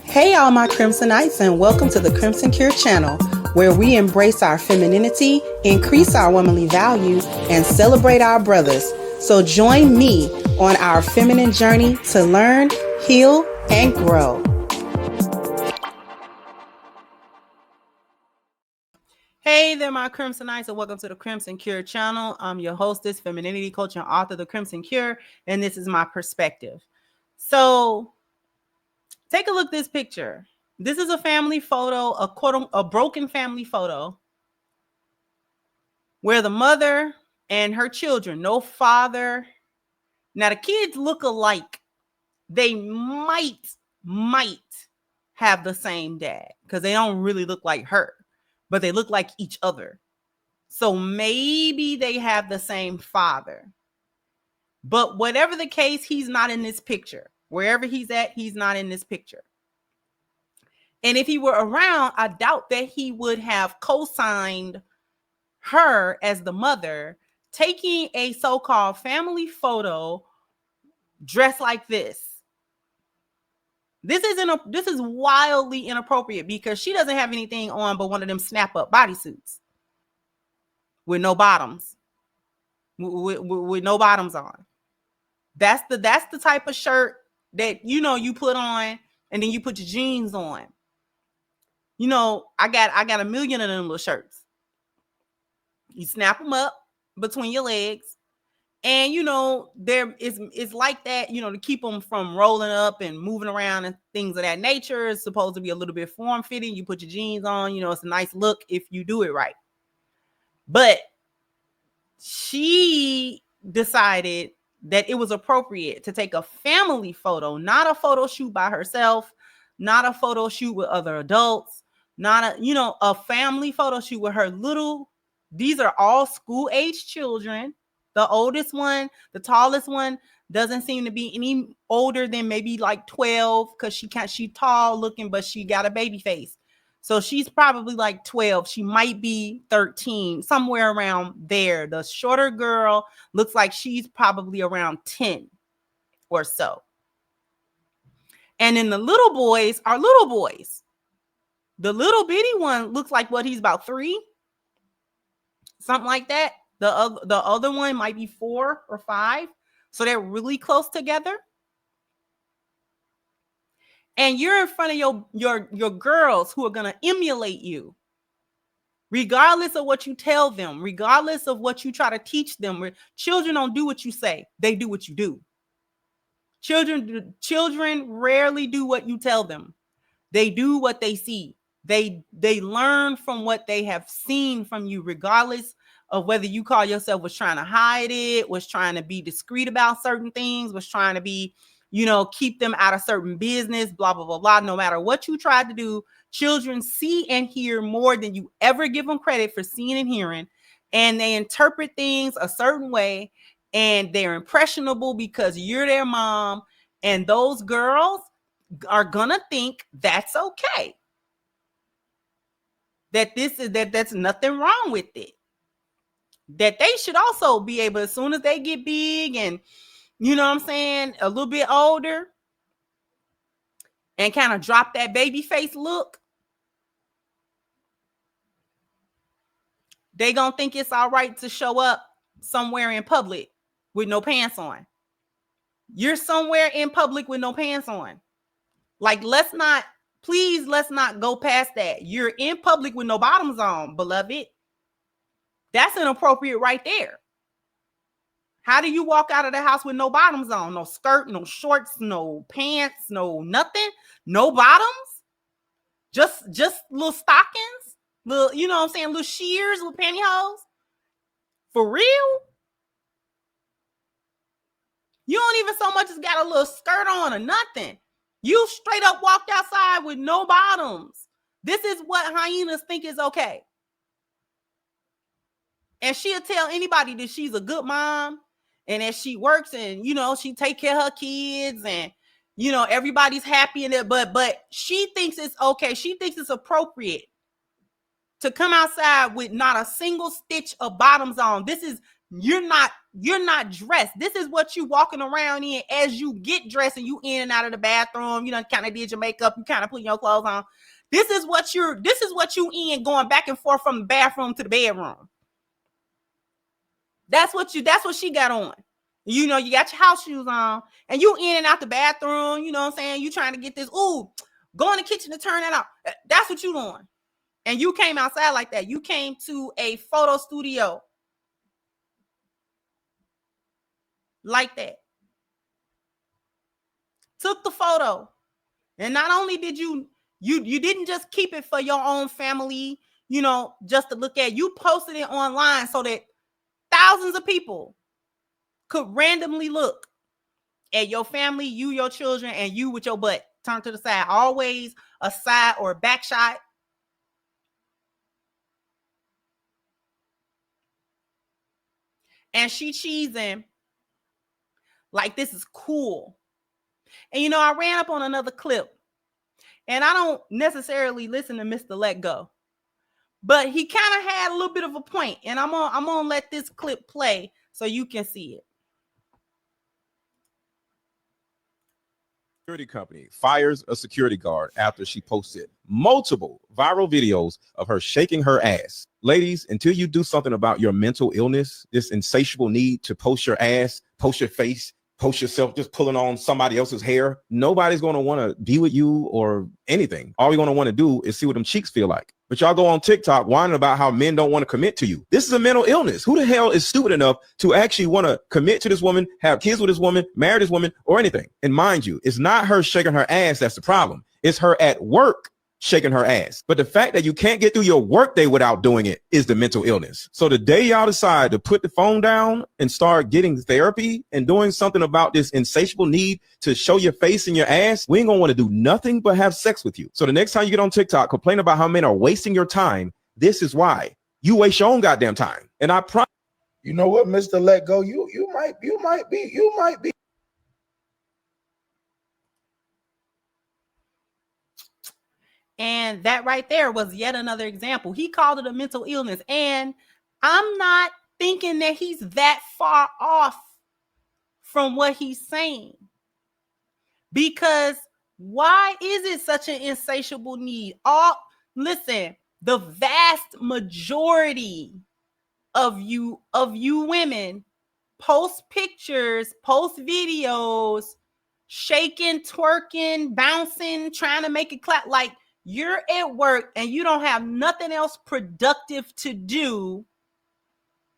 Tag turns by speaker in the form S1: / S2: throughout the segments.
S1: Hey, all my Crimsonites, and welcome to the Crimson Cure channel, where we embrace our femininity, increase our womanly values, and celebrate our brothers. So join me on our feminine journey to learn, heal, and grow. Hey there, my Crimsonites, and welcome to the Crimson Cure channel. I'm your hostess, femininity coach, and author of The Crimson Cure, and this is my perspective. So take a look at this picture. This is a family photo, a broken family photo, where the mother and her children, no father. Now the kids look alike. They might have the same dad because they don't really look like her, but they look like each other. So maybe they have the same father. But whatever the case, he's not in this picture. Wherever he's at, he's not in this picture. And if he were around, I doubt that he would have co-signed her as the mother, taking a so-called family photo dressed like this. This is wildly inappropriate because she doesn't have anything on but one of them snap-up bodysuits with no bottoms, with no bottoms on. That's the type of shirt that you put on and then you put your jeans on. I got a million of them little shirts. You snap them up between your legs, and there is like that, to keep them from rolling up and moving around and things of that nature. It's supposed to be a little bit form-fitting. You put your jeans on, it's a nice look if you do it right. But she decided that it was appropriate to take a family photo, not a photo shoot by herself, not a photo shoot with other adults, not a family photo shoot with her these are all school-age children. The oldest one, the tallest one, doesn't seem to be any older than maybe like 12 because she's tall looking, but she got a baby face. So she's probably like 12. She might be 13, somewhere around there. The shorter girl looks like she's probably around 10 or so. And then the little boys are little boys. The little bitty one looks like he's about 3. Something like that. The other one might be 4 or 5. So they're really close together. And you're in front of your girls who are going to emulate you. Regardless of what you tell them, regardless of what you try to teach them. Children don't do what you say. They do what you do. Children rarely do what you tell them. They do what they see. They learn from what they have seen from you, regardless of whether you call yourself was trying to hide it, was trying to be discreet about certain things, was trying to be, keep them out of certain business, blah, blah, blah, blah. No matter what you tried to do, children see and hear more than you ever give them credit for seeing and hearing. And they interpret things a certain way, and they're impressionable because you're their mom. And those girls are gonna think that's okay. That's nothing wrong with it. That they should also be able, as soon as they get big and, a little bit older and kind of drop that baby face look, they gonna think it's all right to show up somewhere in public with no pants on. You're somewhere in public with no pants on. Like, let's not go past that. You're in public with no bottoms on, beloved. That's inappropriate right there. How do you walk out of the house with no bottoms on? No skirt, no shorts, no pants, no nothing, no bottoms? Just little stockings, little, little sheers, little pantyhose? For real? You don't even so much as got a little skirt on or nothing. You straight up walked outside with no bottoms. This is what hyenas think is okay. And she'll tell anybody that she's a good mom and that she works and, she take care of her kids and, everybody's happy in it. But she thinks it's okay. She thinks it's appropriate to come outside with not a single stitch of bottoms on. This is You're not dressed. This is what you walking around in as you get dressed and you in and out of the bathroom. You know, kind of did your makeup, you kind of put your clothes on. This is what you in, going back and forth from the bathroom to the bedroom. That's what she got on. You know, you got your house shoes on and you in and out the bathroom. You know what I'm saying? You trying to get this, go in the kitchen to turn that off. That's what you doing. And you came outside like that. You came to a photo studio like that. Took the photo. And not only did you didn't just keep it for your own family, you know, just to look at, you posted it online so that thousands of people could randomly look at your family, you, your children, and you with your butt turned to the side. Always a side or a back shot. And she cheesing like this is cool. And, you know, I ran up on another clip. And I don't necessarily listen to Mr. Let Go. But he kind of had a little bit of a point. And I'm gonna let this clip play so you can see it.
S2: Security company fires a security guard after she posted multiple viral videos of her shaking her ass. Ladies, until you do something about your mental illness, this insatiable need to post your ass, post your face, post yourself just pulling on somebody else's hair, nobody's going to want to be with you or anything. All you're going to want to do is see what them cheeks feel like. But y'all go on TikTok whining about how men don't want to commit to you. This is a mental illness. Who the hell is stupid enough to actually want to commit to this woman, have kids with this woman, marry this woman, or anything? And mind you, it's not her shaking her ass that's the problem. It's her at work shaking her ass. But the fact that you can't get through your workday without doing it is the mental illness. So the day y'all decide to put the phone down and start getting therapy and doing something about this insatiable need to show your face and your ass, we ain't gonna want to do nothing but have sex with you. So the next time you get on TikTok, complain about how men are wasting your time. This is why. You waste your own goddamn time. And I promise.
S3: You know what, Mr. Let Go, you might be.
S1: And that right there was yet another example. He called it a mental illness. And I'm not thinking that he's that far off from what he's saying. Because why is it such an insatiable need? Listen, the vast majority of you women post pictures, post videos, shaking, twerking, bouncing, trying to make it clap. Like, you're at work and you don't have nothing else productive to do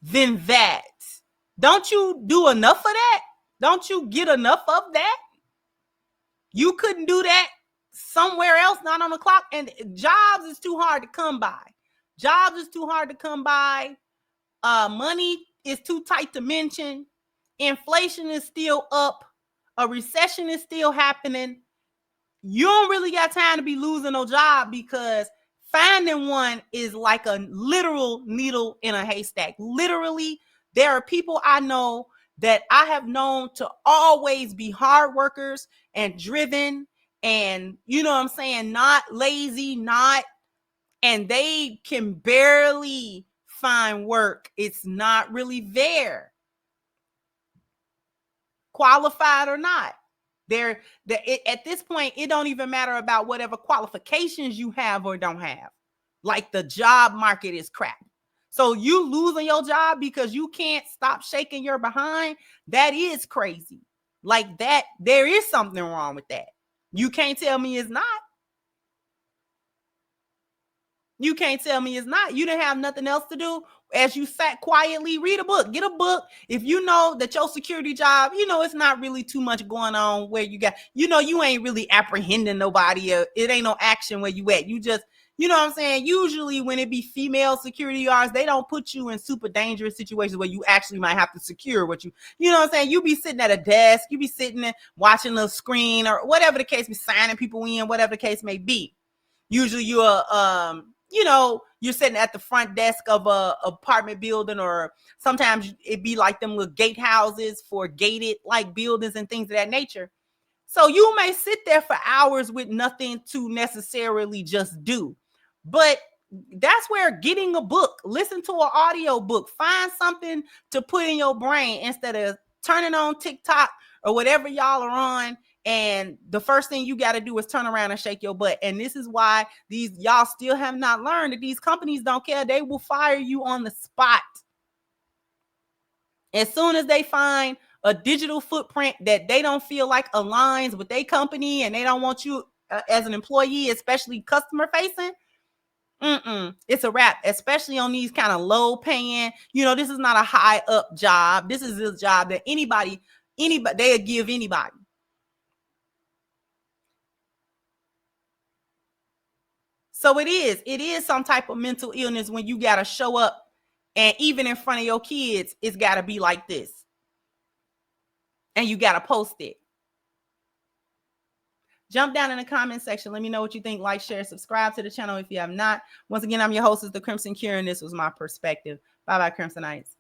S1: than that. Don't you do enough of that? Don't you get enough of that? You couldn't do that somewhere else, not on the clock. And jobs is too hard to come by. Jobs is too hard to come by. Money is too tight to mention. Inflation is still up. A recession is still happening. You don't really got time to be losing no job, because finding one is like a literal needle in a haystack. Literally, there are people I know that I have known to always be hard workers and driven and, you know what I'm saying, not lazy, and they can barely find work. It's not really there, qualified or not. At this point, it don't even matter about whatever qualifications you have or don't have. Like, the job market is crap. So you losing your job because you can't stop shaking your behind, that is crazy. Like, that, there is something wrong with that. You can't tell me it's not. You can't tell me it's not. You didn't have nothing else to do. As you sat quietly, read a book, get a book. If you know that your security job, you know, it's not really too much going on where you got, you know, you ain't really apprehending nobody. It ain't no action where you at. You just, you know what I'm saying? Usually when it be female security guards, they don't put you in super dangerous situations where you actually might have to secure what you know what I'm saying? You be sitting at a desk, you be sitting there watching the screen or whatever the case, be signing people in, whatever the case may be. Usually you're, you know, you're sitting at the front desk of a apartment building, or sometimes it be like them little gate houses for gated like buildings and things of that nature. So you may sit there for hours with nothing to necessarily just do. But That's where getting a book, listen to an audio book, find something to put in your brain instead of turning on TikTok or whatever y'all are on. And the first thing you got to do is turn around and shake your butt. And this is why y'all still have not learned that these companies don't care. They will fire you on the spot. As soon as they find a digital footprint that they don't feel like aligns with their company and they don't want you as an employee, especially customer facing, it's a wrap, especially on these kind of low paying, this is not a high up job. This is a job that anybody, they'll give anybody. So it is some type of mental illness when you got to show up, and even in front of your kids, it's got to be like this. And you got to post it. Jump down in the comment section. Let me know what you think. Like, share, subscribe to the channel if you have not. Once again, I'm your hostess, The Crimson Cure, and this was my perspective. Bye-bye, Crimsonites.